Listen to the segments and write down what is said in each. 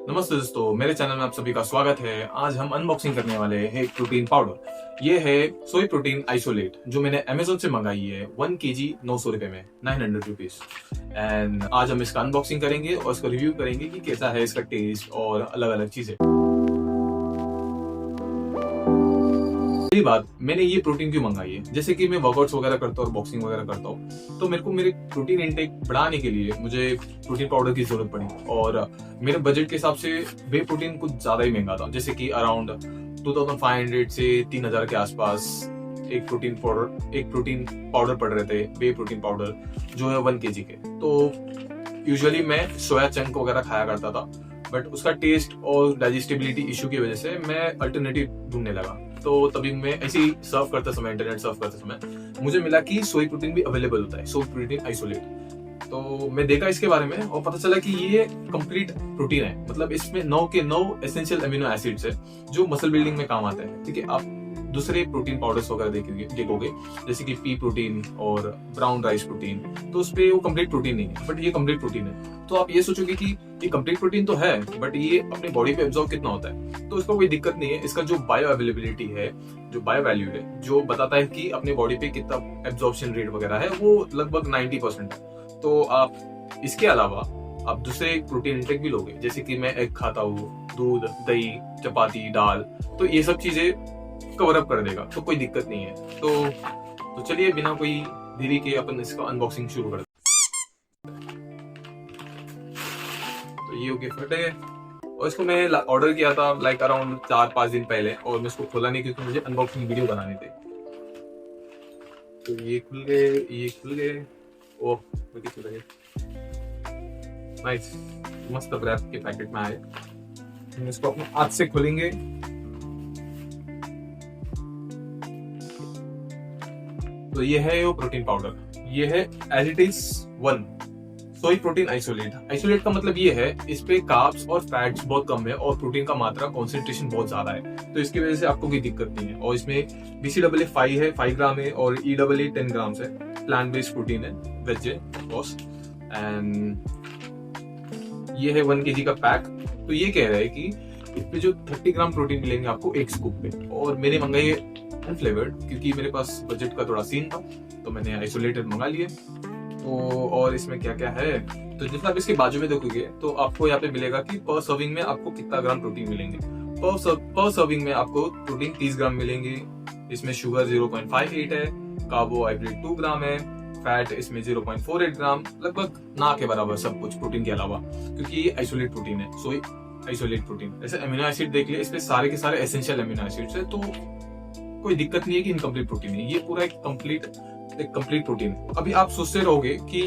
नमस्ते दोस्तों, मेरे चैनल में आप सभी का स्वागत है। आज हम अनबॉक्सिंग करने वाले हैं एक प्रोटीन पाउडर। ये है सोई प्रोटीन आइसोलेट जो मैंने अमेजोन से मंगाई है 1 kg 900 रुपए में, 900 रुपीज। एंड आज हम इसका अनबॉक्सिंग करेंगे और इसका रिव्यू करेंगे कि कैसा है इसका टेस्ट और अलग अलग चीजें। पहली बात, मैंने ये प्रोटीन क्यों मंगाई है, जैसे कि मैं वर्कआउट्स वगैरह करता हूँ और बॉक्सिंग वगैरह करता हूँ, तो मेरे को मेरे प्रोटीन इंटेक बढ़ाने के लिए मुझे प्रोटीन पाउडर की जरूरत पड़ी। और मेरे बजट के हिसाब से वे प्रोटीन कुछ ज्यादा ही महंगा था, जैसे कि अराउंड 2500 से 3000 के आसपास एक प्रोटीन पाउडर पड़ रहे थे। वे प्रोटीन पाउडर जो है 1 kg के। तो यूजुअली मैं सोया चंक वगैरह खाया करता था, बट उसका टेस्ट और डाइजेस्टिबिलिटी इश्यू की वजह से मैं अल्टरनेटिव ढूंढने लगा। तो तभी मैं ऐसे ही इंटरनेट सर्व करते समय मुझे मिला कि सोई प्रोटीन भी अवेलेबल होता है, सोई प्रोटीन आइसोलेट। तो मैं देखा इसके बारे में और पता चला कि ये कंप्लीट प्रोटीन है। मतलब इसमें 9 के 9 एसेंशियल अमीनो एसिड्स है जो मसल बिल्डिंग में काम आते हैं। ठीक है, आप दूसरे प्रोटीन पाउडर्स वगैरह देखोगे जैसे कि पी प्रोटीन और ब्राउन राइस प्रोटीन, तो उस पे वो कंप्लीट प्रोटीन नहीं है, बट ये कंप्लीट प्रोटीन है। तो आप ये सोचोगे कि ये कंप्लीट प्रोटीन तो है, बट ये अपनी बॉडी पे एब्जॉर्ब कितना होता है, तो इसका कोई दिक्कत नहीं है। इसका जो बायो अवेलेबिलिटी है, जो बायो वैल्यू है, जो बताता है कि अपनी बॉडी पे कितना एब्जॉर्प्शन रेट वगैरह है, वो लगभग 90% है। तो आप इसके अलावा आप दूसरे प्रोटीन इंटेक भी लोगे, जैसे कि मैं एग खाता हूँ, दूध, दही, चपाती, दाल, तो ये सब चीजें कवर अप कर देगा, तो कोई दिक्कत नहीं है। तो चलिए बिना कोई देरी के अपन इसका अनबॉक्सिंग शुरू करते हैं। तो ये ओके फटे, और इसको मैं ऑर्डर किया था लाइक अराउंड 4-5 दिन पहले, और मैं इसको खोला नहीं क्योंकि मुझे अनबॉक्सिंग वीडियो बनानी थी। तो ये खुल गए। ओह खुल गए, नाइस, मस्त रैप के पैकेट में आए। हम इसको अपने हाथ से खोलेंगे। तो ये है वो प्रोटीन पाउडर, ये है एज इट इज 1 सोई प्रोटीन आइसोलेट। आइसोलेट का मतलब ये है इस पे कार्ब्स और फैट्स बहुत कम है और प्रोटीन का मात्रा कॉन्सेंट्रेशन बहुत ज्यादा है, तो इसकी वजह से आपको कोई दिक्कत नहीं है। और इसमें BCAA 5 है, 5 ग्राम है, और EAA 10 ग्राम है। प्लांट बेस्ड प्रोटीन है, वेज है ऑफ कोर्स। एंड ये है 1 kg का पैक। तो ये कह रहा है कि इसमें जो 30 ग्राम प्रोटीन मिलेंगे आपको एक स्कूप पे, और मैंने मंगाई है अनफ्लेवर्ड क्योंकि मेरे पास बजट का थोड़ा सीन था, तो मैंने आइसोलेटेड मंगा लिए। तो और इसमें क्या क्या है, तो जितना आप इसके बाजू में देखोगे तो आपको यहाँ पे मिलेगा कि पर सर्विंग में आपको कितना ग्राम प्रोटीन मिलेंगे। पर सर्विंग में आपको प्रोटीन 30 ग्राम मिलेंगे। इसमें शुगर 0.58 है, कार्बोहाइड्रेट 2 ग्राम है, फैट इसमें 0.48 ग्राम, लगभग ना के बराबर सब कुछ प्रोटीन के अलावा, क्योंकि ये आइसोलेट प्रोटीन है, सोई आइसोलेट प्रोटीन। ऐसे अमीनो एसिड देख लिया, इसमें सारे के सारे एसेंशियल अमीनो एसिड्स है, तो कोई दिक्कत नहीं है कि इनकम्प्लीट प्रोटीन है। ये पूरा एक कंप्लीट प्रोटीन है। अभी आप सोचते रहोगे कि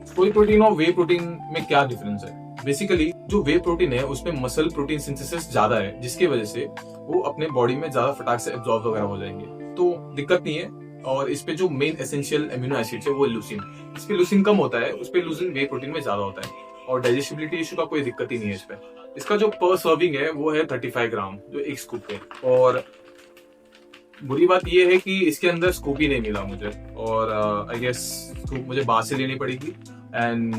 सोई प्रोटीन और वे प्रोटीन में क्या डिफरेंस है। बेसिकली जो वे प्रोटीन है उसमें मसल प्रोटीन सिंथेसिस ज्यादा है, जिसकी वजह से वो अपने बॉडी में ज्यादा फटाक से एब्जॉर्ब वगैरह हो जाएंगे, तो दिक्कत नहीं है। और इस पे जो मेन एसेंशियल अमीनो एसिड है वो लूसिन, इस पे लूसिन कम होता है, उस पे लूसिन वे प्रोटीन में ज्यादा होता है। और डाइजेस्टिबिलिटी इशू का कोई दिक्कत ही नहीं है इस पे। इसका जो पर सर्विंग है वो है 35 ग्राम, जो एक स्कूप है। और बुरी बात यह है कि इसके अंदर स्कूप ही नहीं मिला मुझे, और आई गेस स्कूप मुझे बाहर से लेनी पड़ेगी। एंड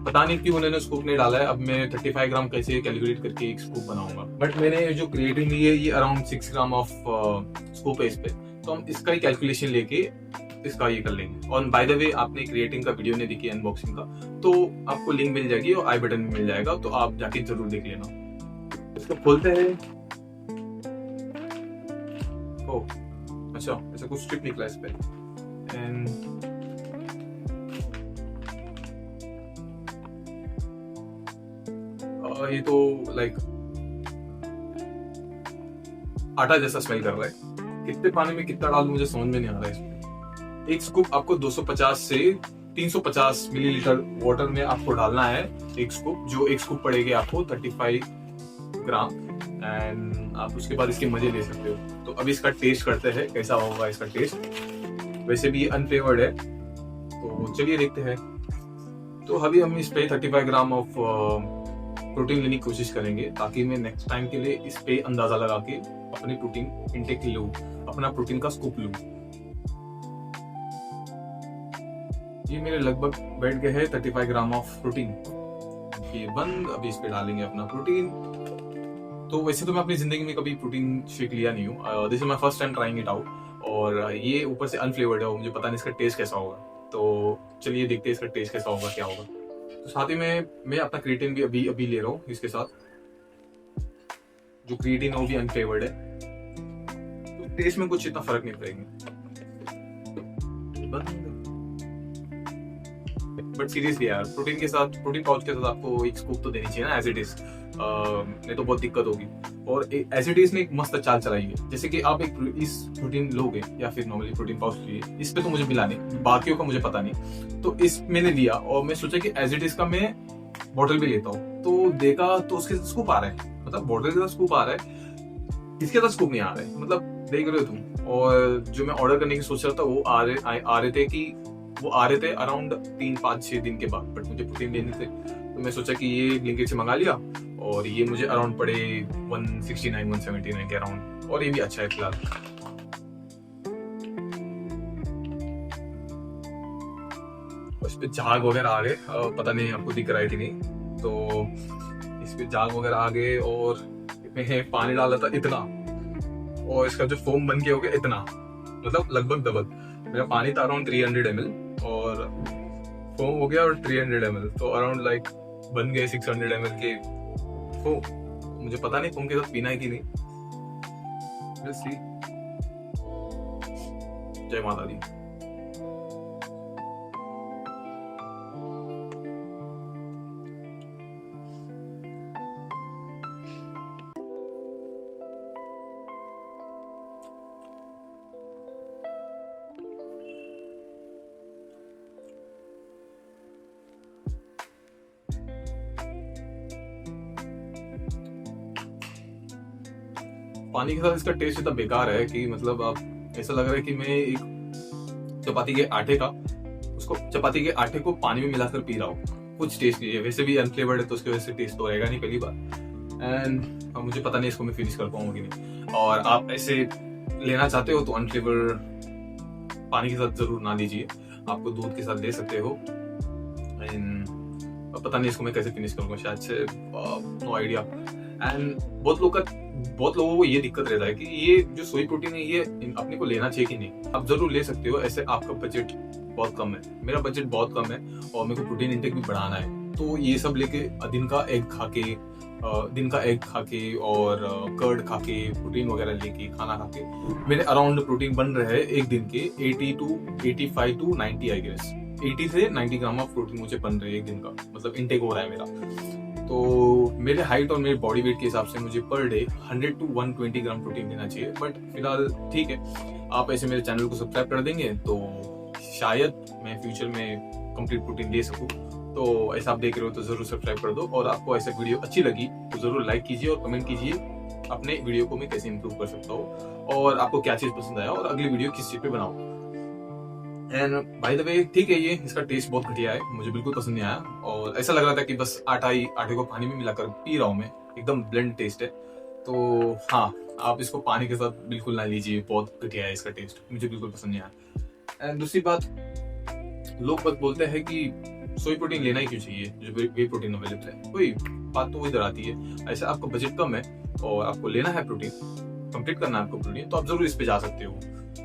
पता नहीं क्यों उन्होंने स्कूप नहीं डाला है। अब मैं 35 ग्राम कैसे कैलकुलेट करके एक स्कूप बनाऊंगा, बट मैंने जो क्रिएटिन ली है ये अराउंड 6 ग्राम ऑफ स्कूप है इस पे, तो हम इसका ही कैलकुलेशन लेके इसका ये कर लेंगे। और बाय द वे, आपने क्रिएटिन का वीडियो नहीं देखी अनबॉक्सिंग का, तो आपको लिंक मिल जाएगी और आई बटन में मिल जाएगा, तो आप जाके जरूर देख लेना। इसको खोलते हैं। अच्छा, ऐसा कुछ स्ट्रिप निकला इस पे। एंड ये तो लाइक आटा जैसा स्मेल कर रहा है। कितने पानी में कितना डालूं मुझे समझ में नहीं आ रहा है इसमें। एक स्कूप आपको 250 से 350 मिलीलीटर वाटर में आपको डालना है, एक स्कूप, जो एक स्कूप पड़ेगी आपको 35 ग्राम। एंड आप उसके बाद इसके मजे ले सकते हो। तो अभी इसका टेस्ट करते हैं कैसा होगा इसका टेस्ट। वैसे भी अनफ्लेवर्ड है, तो चलिए देखते हैं। तो अभी हम इस पे 35 ग्राम ऑफ प्रोटीन लेने की कोशिश करेंगे, ताकि मैं नेक्स्ट टाइम के लिए इस पे अंदाजा लगा के अपनी प्रोटीन इंटेक लूं, अपना प्रोटीन का स्कूप लूं। ये मेरे लगभग बैठ गए हैं 35 ग्राम ऑफ प्रोटीन। ये बंद। अभी इस पे डालेंगे अपना प्रोटीन। तो वैसे तो मैं अपनी जिंदगी में कभी प्रोटीन शेक लिया नहीं हूँ, this is my first time trying it out. और ये ऊपर से अनफ्लेवर्ड है और मुझे पता नहीं इसका टेस्ट कैसा होगा। तो चलिए देखते हैं इसका टेस्ट कैसा होगा, क्या होगा। तो साथ ही में मैं अपना क्रिएटिन भी अभी ले रहा हूँ इसके साथ। जो क्रिएटिन है वो भी अनफ्लेवर्ड है, तो टेस्ट में कुछ इतना फर्क नहीं पड़ेगा। बट सीरियसली यार, प्रोटीन पाउच के साथ आपको एक स्कूप तो देनी चाहिए ना, एज इट इज, नहीं तो बहुत दिक्कत होगी। और एज इट इज ने एक मस्त चाल चलाई है, जैसे कि आप एक इस प्रोटीन लोगे या फिर नॉर्मली प्रोटीन पाउच लिए, इस पे तो मुझे मिला नहीं, बाकियों का मुझे पता नहीं, तो इस मैंने लिया और मैं सोचा कि एज इट इज का मैं बॉटल भी लेता हूँ। तो देखा तो उसके साथ स्कूप आ रहा है, मतलब बॉटल के साथ स्कूप आ रहा है, इसके साथ स्कूप नहीं आ रहा है, मतलब देख रहे हो तुम। और जो मैं ऑर्डर करने की सोच रहा था वो आ रहे थे अराउंड 3-5-6 दिन के बाद, बट मुझे प्रोटीन लेने थे तो मैं सोचा कि ये ब्लिंकिट से मंगा लिया और ये मुझे अराउंड पड़े 169-179 के अराउंड, और ये भी अच्छा है फिलहाल। इस पे झाग वगैरह आ गए, पता नहीं आपको दिख रहा है कि नहीं, तो इस पे झाग वगैरह आ गए और इसमें पानी डाला था इतना, और इसका जो फोम बन के हो गया इतना, मतलब लगभग डबल। मेरा पानी था अराउंड 300 ml और फोम हो गया और 300 ml, तो अराउंड लाइक बन गए 600 ml के फोम। मुझे पता नहीं फोम के साथ पीना है कि नहीं, लेट्स सी। जय माता दी। पानी के साथ इसका टेस्ट इतना बेकार है कि मतलब आप ऐसा लग रहा है कि मैं एक चपाती के आटे को पानी में मिलाकर पी रहा हूँ, कुछ टेस्ट नहीं है। वैसे भी अनफ्लेवर्ड है तो उसकी वजह से टेस्ट तो रहेगा नहीं पहली बार, एंड मुझे पता नहीं इसको मैं फिनिश कर पाऊंगा कि नहीं। और आप ऐसे लेना चाहते हो तो अनफ्लेवर्ड पानी के साथ जरूर ना लीजिए, आपको दूध के साथ ले सकते हो। एंड पता नहीं इसको मैं कैसे फिनिश करूंगा, शायद से नो आइडिया। एंड बहुत लोगों को ये दिक्कत रहता है कि ये जो सोई प्रोटीन है ये अपने को लेना चाहिए कि नहीं। आप जरूर ले सकते हो, ऐसे आपका बजट बहुत कम है, मेरा बजट बहुत कम है और मेरे को प्रोटीन इंटेक भी बढ़ाना है, तो ये सब लेके दिन का एग खा के और कर्ड खा के, प्रोटीन वगैरह लेके, खाना खा के मेरे अराउंड प्रोटीन बन रहे हैं एक दिन के 85 to 90 आई गेस, 80 से 90 ग्राम ऑफ प्रोटीन मुझे बन रहे हैं एक दिन का, मतलब इंटेक हो रहा है मेरा। तो मेरे हाइट और मेरे बॉडी वेट के हिसाब से मुझे per day 100 to 120 gram protein लेना चाहिए। बट फिलहाल ठीक है, आप ऐसे मेरे चैनल को सब्सक्राइब कर देंगे तो शायद मैं फ्यूचर में कंप्लीट प्रोटीन ले सकूं। तो ऐसा आप देख रहे हो तो जरूर सब्सक्राइब कर दो, और आपको ऐसा वीडियो अच्छी लगी तो जरूर लाइक कीजिए और कमेंट कीजिए अपने वीडियो को मैं कैसे इंप्रूव कर सकता हूँ और आपको क्या चीज पसंद आया और अगली वीडियो किस चीज पे बनाऊं। एंड बाय द वे ठीक है, ये इसका टेस्ट बहुत घटिया है, मुझे बिल्कुल पसंद नहीं आया और ऐसा लग रहा था कि बस आटे को पानी में मिलाकर पी रहा हूँ मैं, एकदम ब्लेंड टेस्ट है। तो हाँ, आप इसको पानी के साथ बिल्कुल ना लीजिए, बहुत घटिया है इसका टेस्ट, मुझे बिल्कुल पसंद नहीं आया। एंड दूसरी बात, लोग बस बोलते हैं कि सोई प्रोटीन लेना ही क्यों चाहिए जो वे प्रोटीन अवेलेबल है, कोई बात तो इधर आती है। ऐसे आपका बजट कम है और आपको लेना है प्रोटीन, कंप्लीट करना है आपको प्रोटीन, तो आप जरूर इस पे जा सकते हो।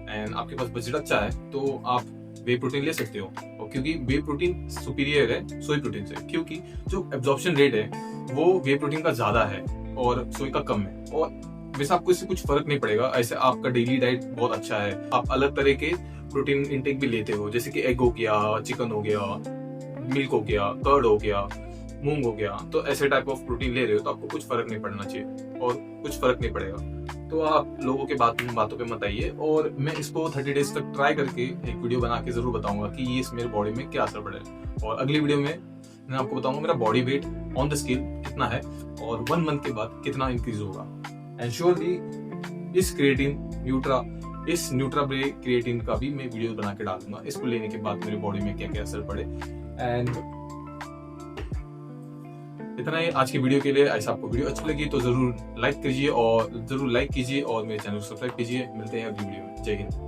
एंड आपके पास बजट अच्छा है तो आप वे प्रोटीन ले सकते हो, और क्योंकि वे प्रोटीन सुपीरियर है सोई प्रोटीन से, क्योंकि जो एब्जॉर्प्शन रेट है वो वे प्रोटीन का ज्यादा है और सोई का कम है। और वैसे आपको इससे कुछ फर्क नहीं पड़ेगा, ऐसे आपका डेली डाइट बहुत अच्छा है, आप अलग तरह के प्रोटीन इंटेक भी लेते हो, जैसे कि एग हो गया, चिकन हो गया, मिल्क हो गया, कर्ड हो गया, मूंग हो गया, तो ऐसे टाइप ऑफ प्रोटीन ले रहे हो तो आपको कुछ फर्क नहीं पड़ना चाहिए और कुछ फर्क नहीं पड़ेगा। तो आप लोगों के बातों पे मत आइए, और मैं इसको 30 डेज तक ट्राई करके एक वीडियो बना के जरूर बताऊंगा कि ये मेरे बॉडी में क्या असर पड़े, और अगली वीडियो में मैं आपको बताऊंगा मेरा body weight on the scale कितना है और 1 मंथ के बाद कितना इंक्रीज होगा। एंड श्योरली इस न्यूट्राब्रे क्रिएटिन का भी मैं वीडियो बना के डालूंगा, इसको लेने के बाद मेरे बॉडी में क्या क्या असर पड़े। एंड इतना ही आज की वीडियो के लिए। ऐसा आपको वीडियो अच्छी लगी तो जरूर लाइक कीजिए और मेरे चैनल को सब्सक्राइब कीजिए। मिलते हैं अगली वीडियो में। जय हिंद।